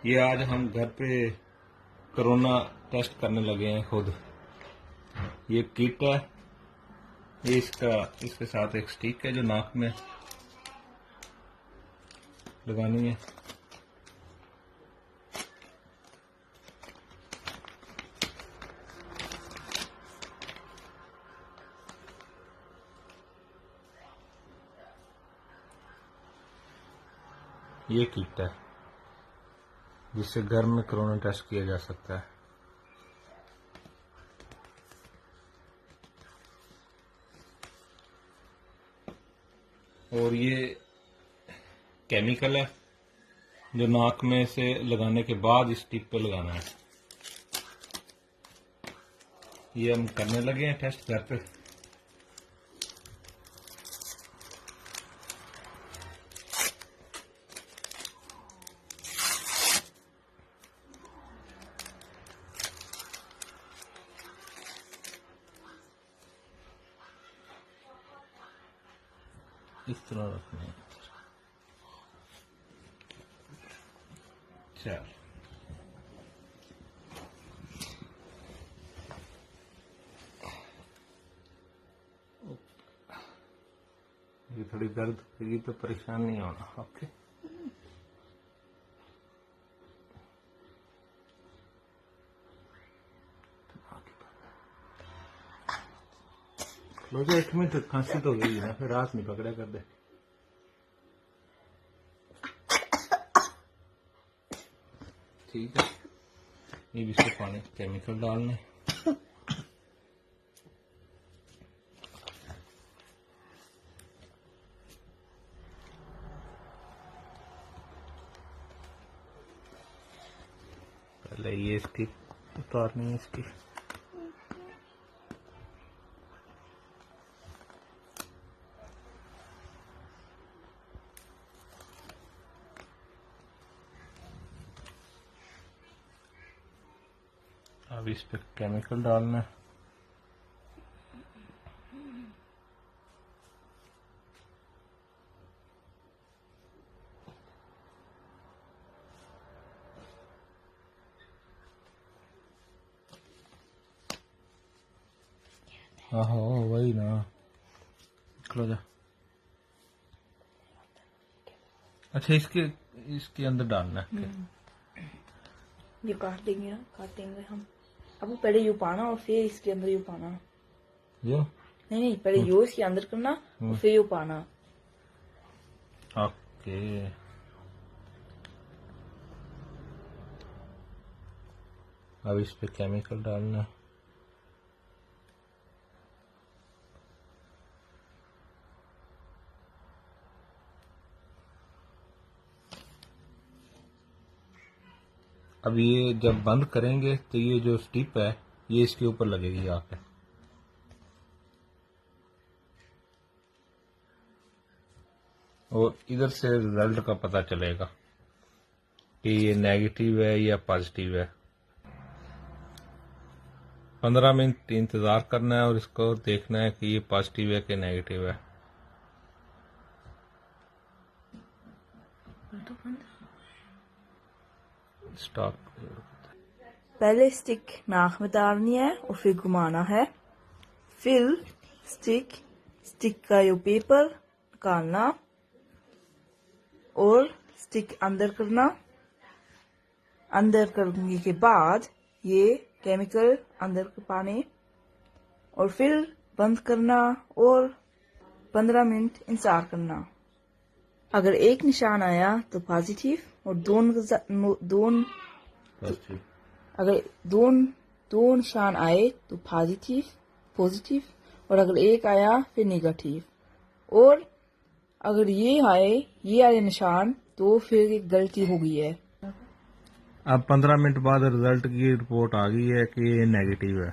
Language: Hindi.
ये आज हम घर पे कोरोना टेस्ट करने लगे हैं खुद। ये किट है, ये इसके साथ एक स्टिक है जो नाक में लगानी है। ये किट है जिससे घर में कोरोना टेस्ट किया जा सकता है। और ये केमिकल है जो नाक में से लगाने के बाद इस टिप पे लगाना है। ये हम करने लगे हैं टेस्ट घर पे। इस तरह रखना है। चल ये थोड़ी दर्द होगी तो परेशान नहीं होना। ओके, मुझे 1 मिनट खांसी तो गई ना, फिर रात नहीं पकड़ा कर दे। ठीक है, ये भी इसको पानी केमिकल डालने। पहले ये इसकी उतारनी है इसकी। अब इस पे केमिकल डालना है। हाँ वही ना, निकलो जा। अच्छा, इसके अंदर डालना है। ये काट देंगे हम। अब वो पहले यू पाना और फिर इसके अंदर यू पाना। यो नहीं, पहले यू इसके अंदर करना और फिर यू पाना। ओके, अब इस पे केमिकल डालना। अब ये जब बंद करेंगे तो ये जो स्टिप है ये इसके ऊपर लगेगी आके। और इधर से रिजल्ट का पता चलेगा कि ये नेगेटिव है या पॉजिटिव है। 15 मिनट इंतजार करना है और इसको देखना है कि ये पॉजिटिव है कि नेगेटिव है। स्टॉप। पहले स्टिक नाक में डालनी है और फिर घुमाना है। फिर स्टिक का ये पेपर निकालना और स्टिक अंदर करना। अंदर करने के बाद ये केमिकल अंदर पाने और फिर बंद करना और 15 मिनट इंतजार करना। अगर एक निशान आया तो पॉजिटिव और अगर दो निशान आए तो पॉजिटिव और अगर एक आया फिर नेगेटिव। और अगर ये आए निशान तो फिर एक गलती हो गई है। अब 15 मिनट बाद रिजल्ट की रिपोर्ट आ गई है कि ये नेगेटिव है।